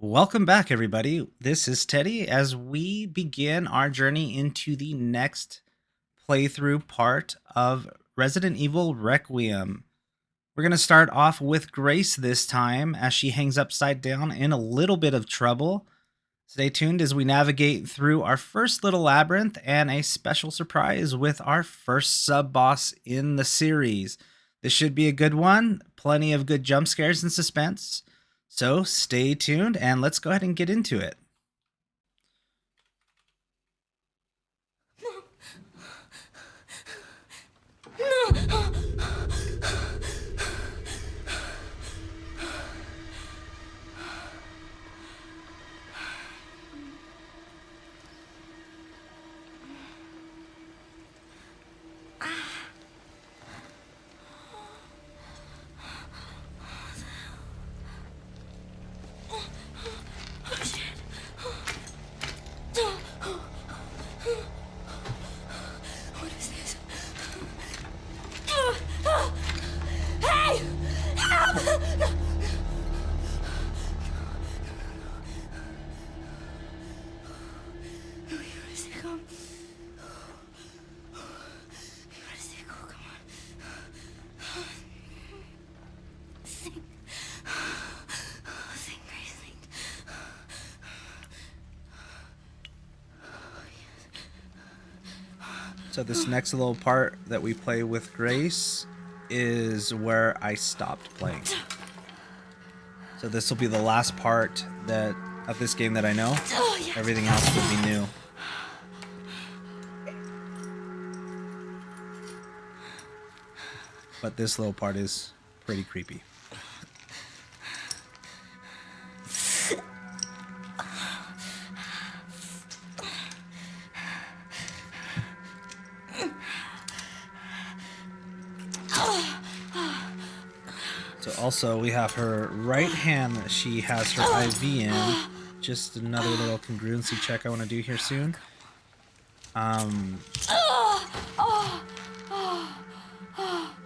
Welcome back, everybody. This is Teddy as we begin our journey into the next playthrough part of Resident Evil Requiem. We're going to start off with Grace this time as she hangs upside down in a little bit of trouble. Stay tuned as we navigate through our first little labyrinth and a special surprise with our first sub boss in the series. This should be a good one. Plenty of good jump scares and suspense. So stay tuned and let's go ahead and get into it. So this next little part that we play with Grace is where I stopped playing. So this will be the last part of this game that I know. Everything else will be new. But this little part is pretty creepy. So also we have her right hand that she has her IV in. Just another little congruency check I want to do here soon.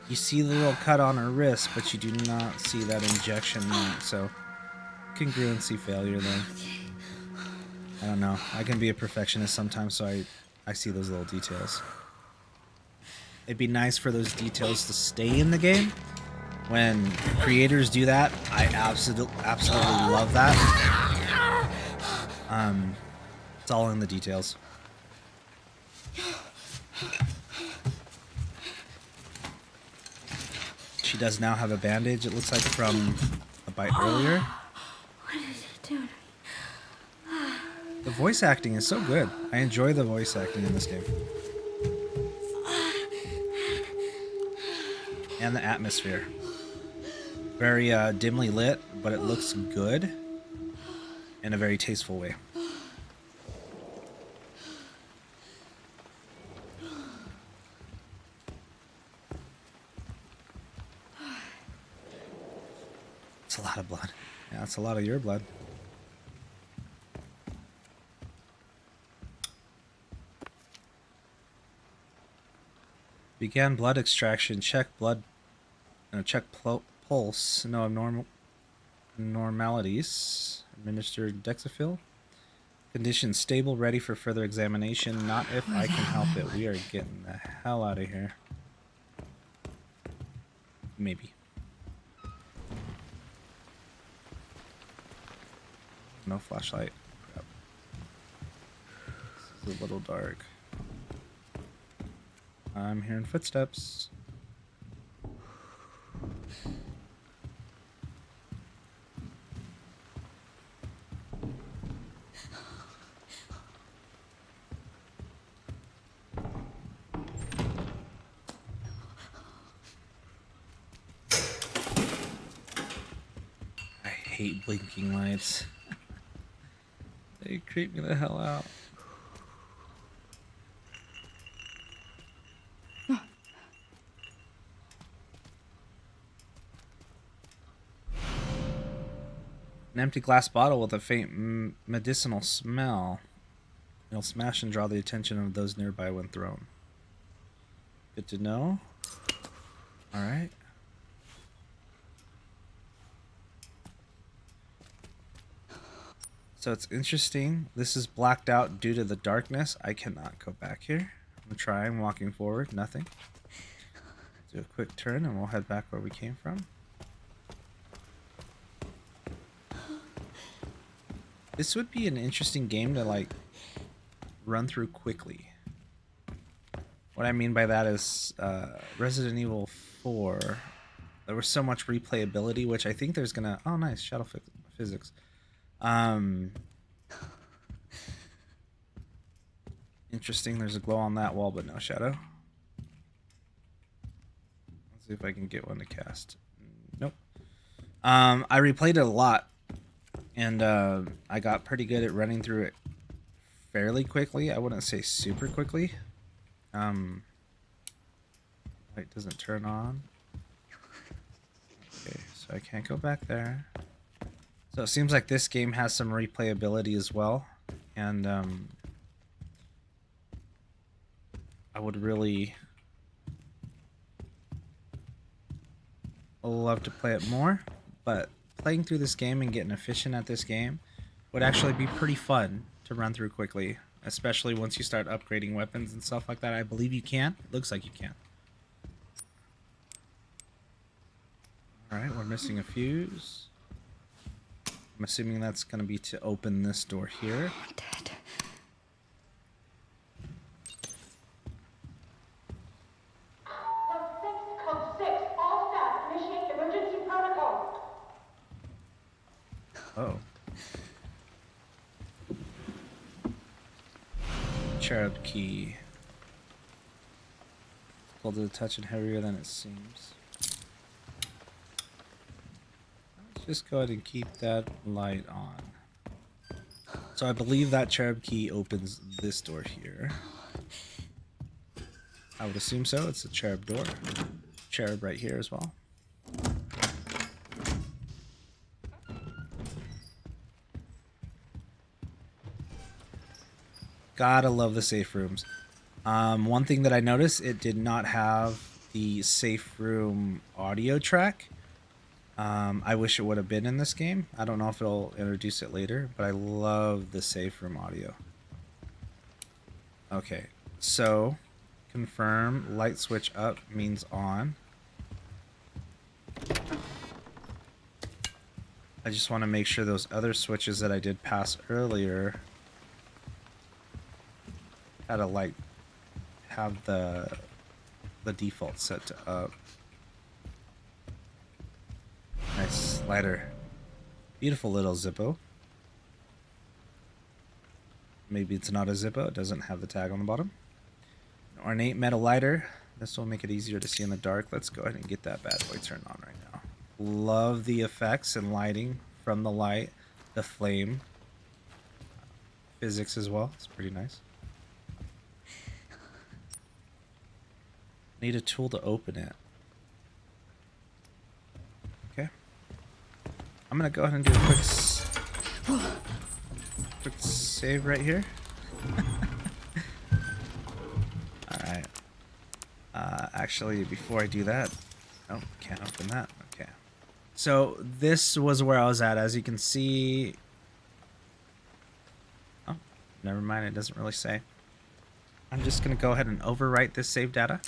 You see the little cut on her wrist, but you do not see that injection mark, so congruency failure there. I don't know. I can be a perfectionist sometimes, so I see those little details. It'd be nice for those details to stay in the game. When creators do that, I absolutely love that. It's all in the details. She does now have a bandage, it looks like, from a bite earlier. What is it doing? The voice acting is so good. I enjoy the voice acting in this game. And the atmosphere. Very dimly lit, but it looks good in a very tasteful way. It's a lot of blood. Yeah, it's a lot of your blood. Began blood extraction. Check blood. Pulse. No abnormalities. Administered Dexafil. Condition stable. Ready for further examination. Not if I can help it. We are getting the hell out of here. Maybe. No flashlight. Crap. This is a little dark. I'm hearing footsteps. I hate blinking lights. They creep me the hell out. An empty glass bottle with a faint medicinal smell. It'll smash and draw the attention of those nearby when thrown. Good to know. Alright. So it's interesting. This is blacked out due to the darkness. I cannot go back here. I'm trying, walking forward, nothing. Do a quick turn and we'll head back where we came from. This would be an interesting game to like run through quickly. What I mean by that is Resident Evil 4, there was so much replayability, which I think there's gonna... Oh, nice, shadow physics. Interesting, there's a glow on that wall, but no shadow. Let's see if I can get one to cast. Nope. I replayed it a lot, and I got pretty good at running through it fairly quickly. I wouldn't say super quickly. Light doesn't turn on. Okay, so I can't go back there. So it seems like this game has some replayability as well, and I would really love to play it more, but playing through this game and getting efficient at this game would actually be pretty fun to run through quickly, especially once you start upgrading weapons and stuff like that. I believe you can. It looks like you can. Alright, we're missing a fuse. I'm assuming that's going to be to open this door here. Dead. Code 6, all staff initiate emergency protocol. Oh. Cherub key. Cold to the touch and heavier than it seems. Let's just go ahead and keep that light on. So I believe that cherub key opens this door here. I would assume so. It's a cherub door. Cherub right here as well. Gotta love the safe rooms. One thing that I noticed, it did not have the safe room audio track. I wish it would have been in this game. I don't know if it'll introduce it later, but I love the safe room audio. Okay, so confirm light switch up means on. I just want to make sure those other switches that I did pass earlier had to like have the default set to up. Nice lighter. Beautiful little Zippo. Maybe it's not a Zippo. It doesn't have the tag on the bottom. An ornate metal lighter. This will make it easier to see in the dark. Let's go ahead and get that bad boy turned on right now. Love the effects and lighting from the light, the flame, physics as well. It's pretty nice. Need a tool to open it. Okay. I'm gonna go ahead and do a quick save right here. Alright. Actually, before I do that... Oh, can't open that. Okay. So, this was where I was at. As you can see... Oh, never mind. It doesn't really say. I'm just going to go ahead and overwrite this save data.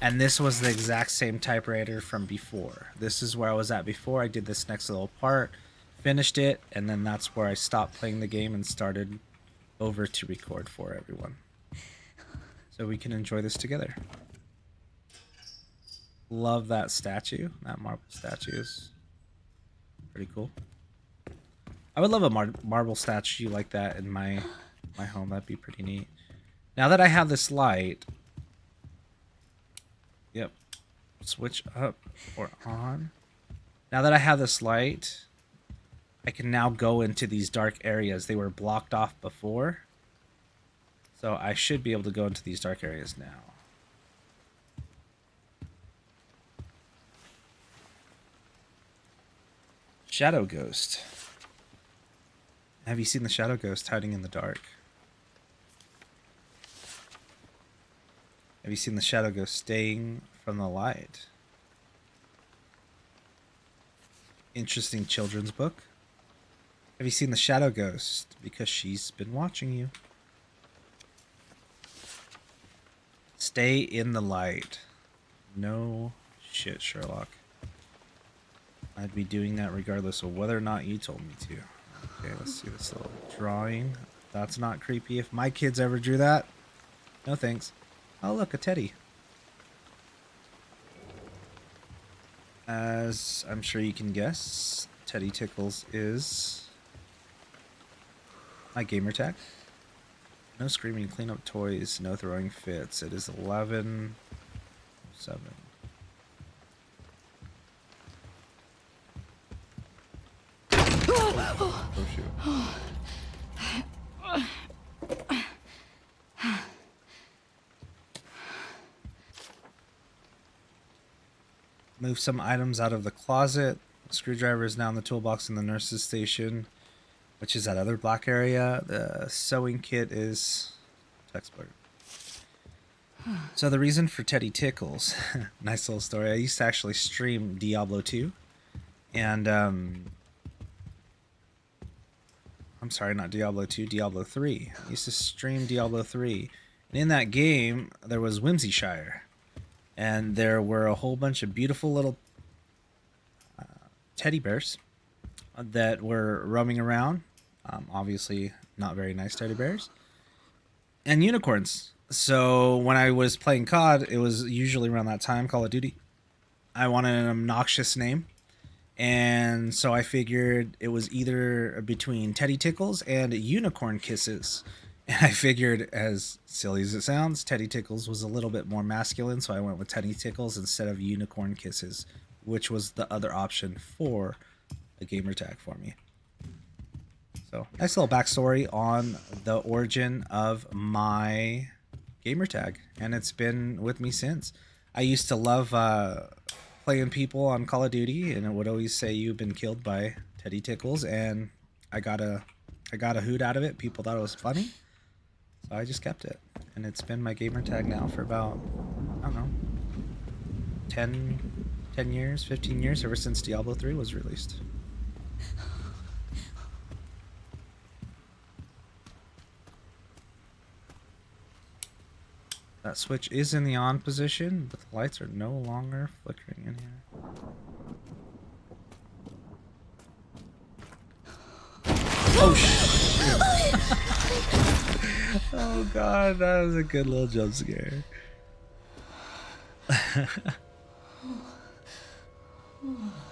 And this was the exact same typewriter from before. This is where I was at before. I did this next little part, finished it, and then that's where I stopped playing the game and started over to record for everyone. So we can enjoy this together. Love that statue. That marble statue is pretty cool. I would love a marble statue like that in my home. That'd be pretty neat. Now that I have this light... Yep. Switch up or on. Now that I have this light, I can now go into these dark areas. They were blocked off before. So I should be able to go into these dark areas now. Shadow Ghost. Have you seen the Shadow Ghost hiding in the dark? Have you seen the Shadow Ghost staying from the light? Interesting children's book. Have you seen the shadow ghost? Because she's been watching you. Stay in the light. No shit, Sherlock. I'd be doing that regardless of whether or not you told me to. Okay, let's see this little drawing. That's not creepy. If my kids ever drew that, no thanks. Oh, look, a teddy. As I'm sure you can guess, Teddy Tickles is my gamer tag. No screaming, clean up toys, no throwing fits. It is 11:07. Oh shoot. Move some items out of the closet. The screwdriver is now in the toolbox in the nurse's station, which is that other black area. The sewing kit is textbook. So the reason for Teddy Tickles, nice little story. I used to actually stream Diablo 2, and I'm sorry, not Diablo 2, Diablo 3. I used to stream Diablo 3, and in that game there was Whimsyshire, and there were a whole bunch of beautiful little teddy bears that were roaming around. Obviously, not very nice teddy bears, and unicorns. So when I was playing COD, it was usually around that time, Call of Duty. I wanted an obnoxious name, and so I figured it was either between Teddy Tickles and Unicorn Kisses. And I figured, as silly as it sounds, Teddy Tickles was a little bit more masculine, so I went with Teddy Tickles instead of Unicorn Kisses, which was the other option for a gamer tag for me. So, nice little backstory on the origin of my gamer tag, and it's been with me since. I used to love playing people on Call of Duty, and it would always say you've been killed by Teddy Tickles, and I got a hoot out of it. People thought it was funny, so I just kept it, and it's been my gamer tag now for about, I don't know, 10 years, 15 years, ever since Diablo 3 was released. That switch is in the on position, but the lights are no longer flickering in here. Oh shit! Oh god, that was a good little jump scare.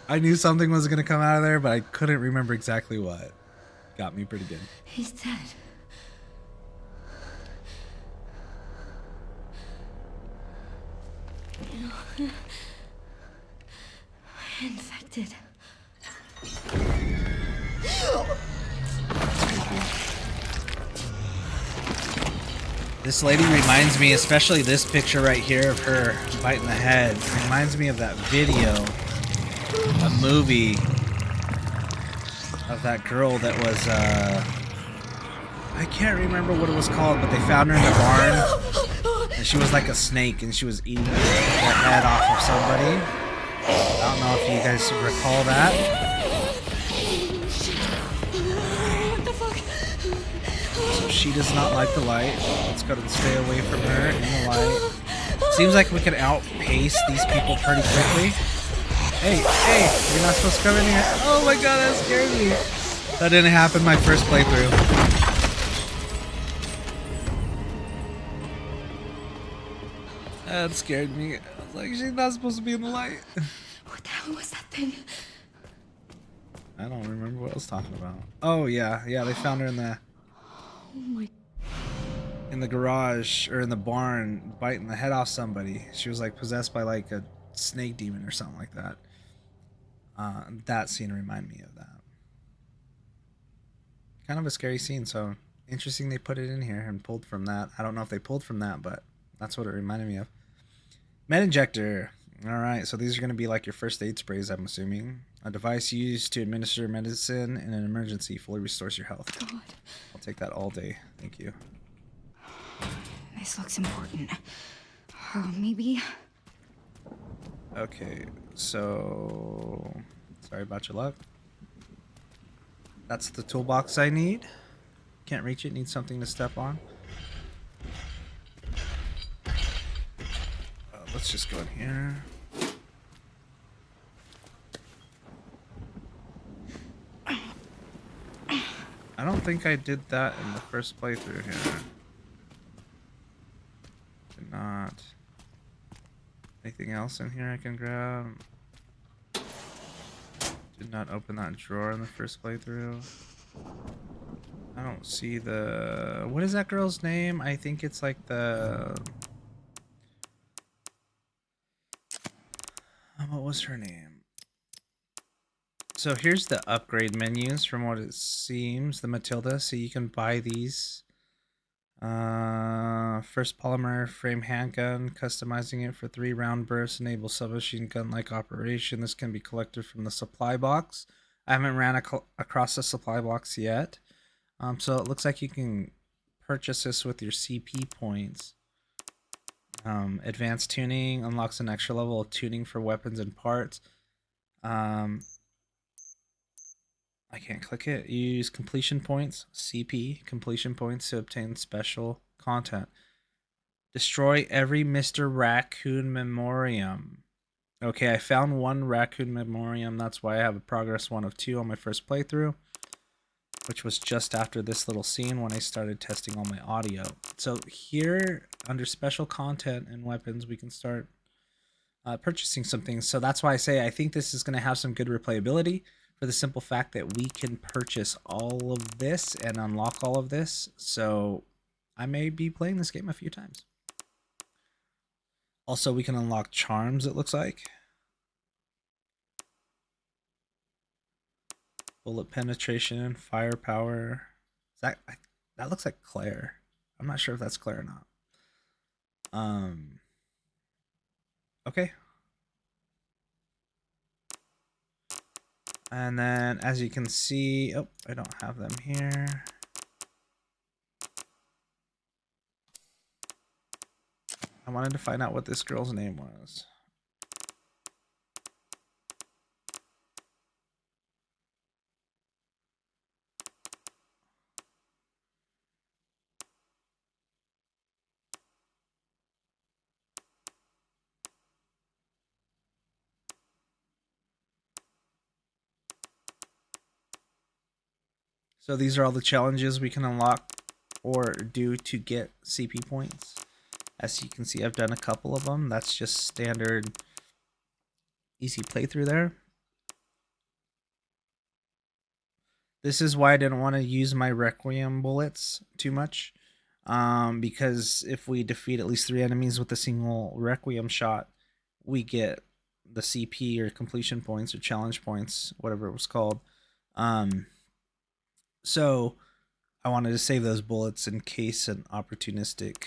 I knew something was gonna come out of there, but I couldn't remember exactly what. Got me pretty good. He's dead. Infected. This lady reminds me, especially this picture right here of her biting the head, reminds me of that video, a movie of that girl that was, I can't remember what it was called, but they found her in the barn, and she was like a snake, and she was eating the head off of somebody. I don't know if you guys recall that. What the fuck? So she does not like the light. Let's go and stay away from her in the light. Seems like we can outpace these people pretty quickly. Hey, you're not supposed to come in here. Oh my god, that scared me. That didn't happen my first playthrough. That scared me. I was like, she's not supposed to be in the light. What the hell was that thing? I don't remember what I was talking about. Oh yeah, they found her in the Oh my. in the garage or in the barn biting the head off somebody. She was like possessed by like a snake demon or something like that. That scene reminded me of that. Kind of a scary scene, so interesting they put it in here and pulled from that. I don't know if they pulled from that, but that's what it reminded me of. Med injector. All right, so these are going to be like your first aid sprays, I'm assuming. A device used to administer medicine in an emergency, fully restores your health. God. I'll take that all day. Thank you. This looks important. Maybe. Okay, so sorry about your luck. That's the toolbox I need. Can't reach it, need something to step on. Let's just go in here. I don't think I did that in the first playthrough here. Did not. Anything else in here I can grab? Did not open that drawer in the first playthrough. I don't see the... What is that girl's name? I think it's like the... What was her name? So here's the upgrade menus from what it seems. The Matilda. So you can buy these. First polymer frame handgun. Customizing it for 3 round bursts. Enable submachine gun-like operation. This can be collected from the supply box. I haven't ran across the supply box yet. So it looks like you can purchase this with your CP points. Advanced tuning unlocks an extra level of tuning for weapons and parts. I can't click it. You use completion points, CP, completion points to obtain special content. Destroy every Mr. Raccoon Memoriam. Okay, I found 1 Raccoon Memoriam. That's why I have a progress 1 of 2 on my first playthrough, which was just after this little scene when I started testing all my audio. So here, under special content and weapons, we can start purchasing some things. So that's why I say I think this is going to have some good replayability, for the simple fact that we can purchase all of this and unlock all of this. So I may be playing this game a few times. Also, we can unlock charms, it looks like. Bullet penetration, firepower. That looks like Claire. I'm not sure if that's Claire or not. Okay. And then, as you can see, oh, I don't have them here. I wanted to find out what this girl's name was. So these are all the challenges we can unlock or do to get CP points. As you can see, I've done a couple of them. That's just standard easy playthrough there. This is why I didn't want to use my Requiem bullets too much. Because if we defeat at least 3 enemies with a single Requiem shot, we get the CP or completion points or challenge points, whatever it was called. So I wanted to save those bullets in case an opportunistic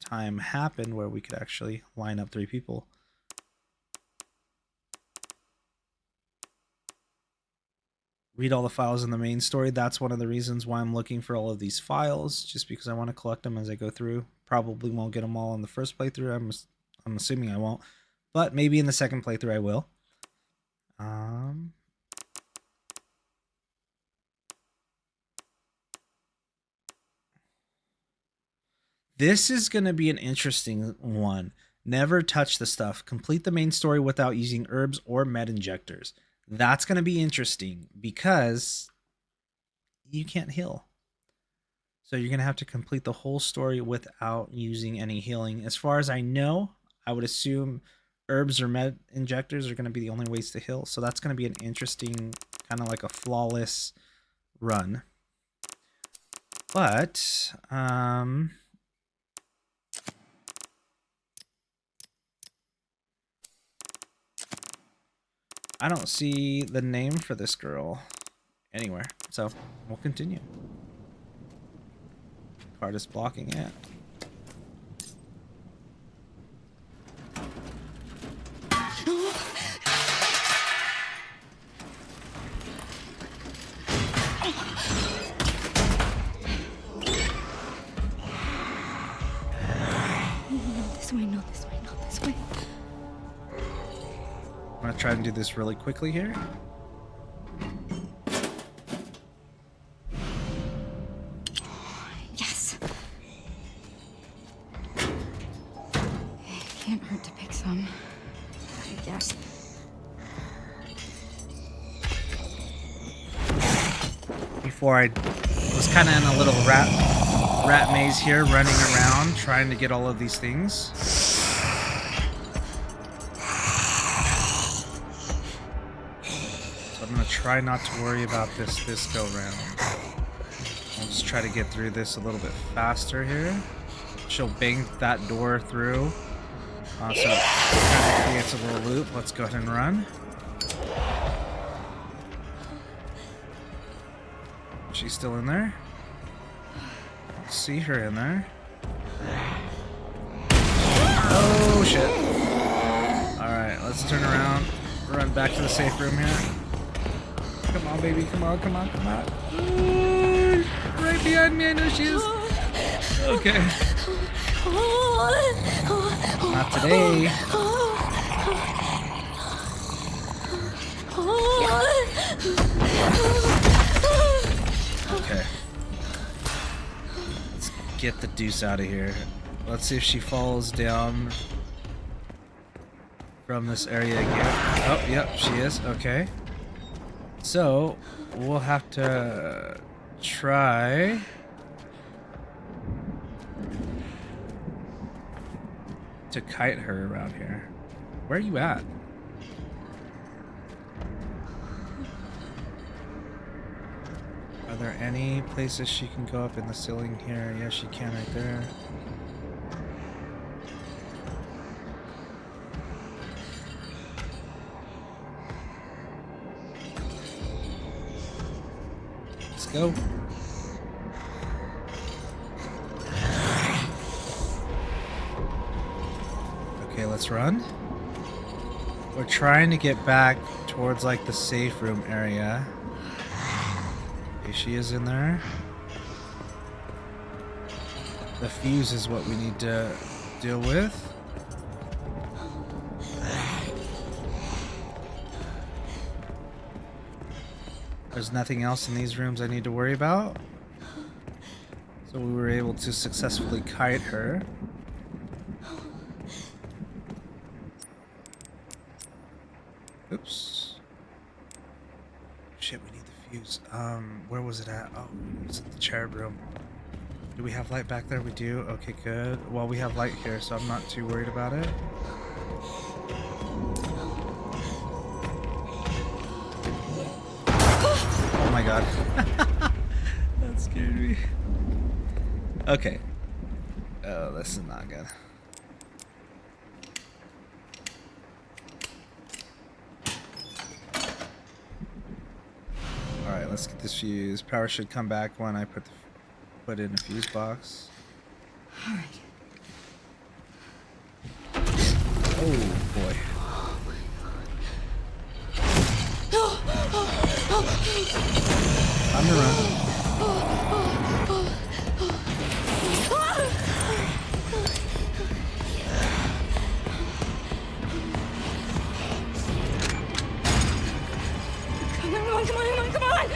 time happened where we could actually line up 3 people. Read all the files in the main story. That's one of the reasons why I'm looking for all of these files, just because I want to collect them as I go through. Probably won't get them all in the first playthrough. I'm assuming I won't, but maybe in the second playthrough I will. This is going to be an interesting one. Never touch the stuff. Complete the main story without using herbs or med injectors. That's going to be interesting because you can't heal. So you're going to have to complete the whole story without using any healing. As far as I know, I would assume herbs or med injectors are going to be the only ways to heal. So that's going to be an interesting, kind of like a flawless run. But, I don't see the name for this girl anywhere, so we'll continue. Card is blocking it. This way, not this way, not this way. I'm gonna try and do this really quickly here. Yes. Before I was kind of in a little rat maze here, running around trying to get all of these things. So I'm gonna try not to worry about this go round. I'll just try to get through this a little bit faster here. She'll bang that door through. So it kind of creates a little loop. Let's go ahead and run. She's still in there. I see her in there. Oh shit. Alright, let's turn around. Run back to the safe room here. Come on, baby. Come on, come on, come on. Ooh, right behind me. I know she is. Okay. Not today. Okay. Let's get the deuce out of here. Let's see if she falls down from this area again. Oh, yep, she is. Okay. So, we'll have to try to kite her around here. Where are you at? Are there any places she can go up in the ceiling here? Yeah, she can right there. Let's go. Okay, let's run. We're trying to get back towards like the safe room area. Okay, she is in there. The fuse is what we need to deal with. There's nothing else in these rooms I need to worry about. So we were able to successfully kite her. Oops. Shit, we need the fuse. Where was it at? Oh, it's in the cherub room. Do we have light back there? We do. Okay, good. Well, we have light here, so I'm not too worried about it. Oh my god. That scared me. Okay. Oh, this is not good. Alright, let's get this fuse. Power should come back when I put in a fuse box. Alright. Oh boy. I'm gonna run. Come on!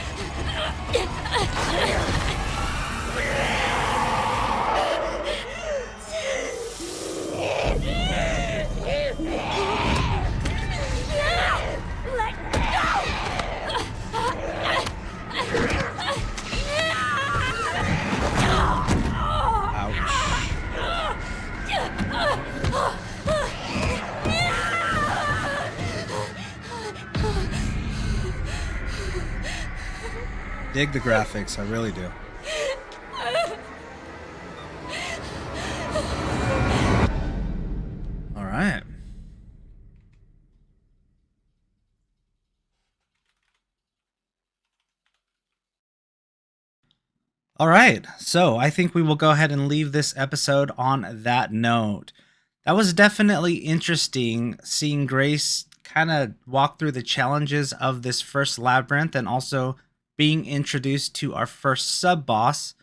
Dig the graphics, I really do. All right. All right. So I think we will go ahead and leave this episode on that note. That was definitely interesting seeing Grace kind of walk through the challenges of this first labyrinth and also being introduced to our first sub-boss.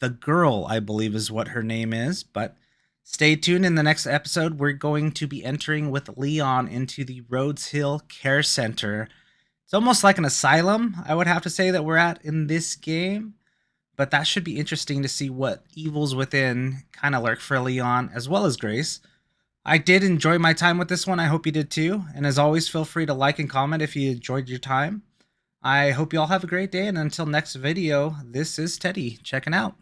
The girl, I believe is what her name is, but stay tuned. In the next episode, we're going to be entering with Leon into the Rhodes Hill Care Center. It's almost like an asylum, I would have to say, that we're at in this game, but that should be interesting to see what evils within kind of lurk for Leon as well as Grace. I did enjoy my time with this one. I hope you did too. And as always, feel free to like and comment if you enjoyed your time. I hope you all have a great day. And until next video, this is Teddy checking out.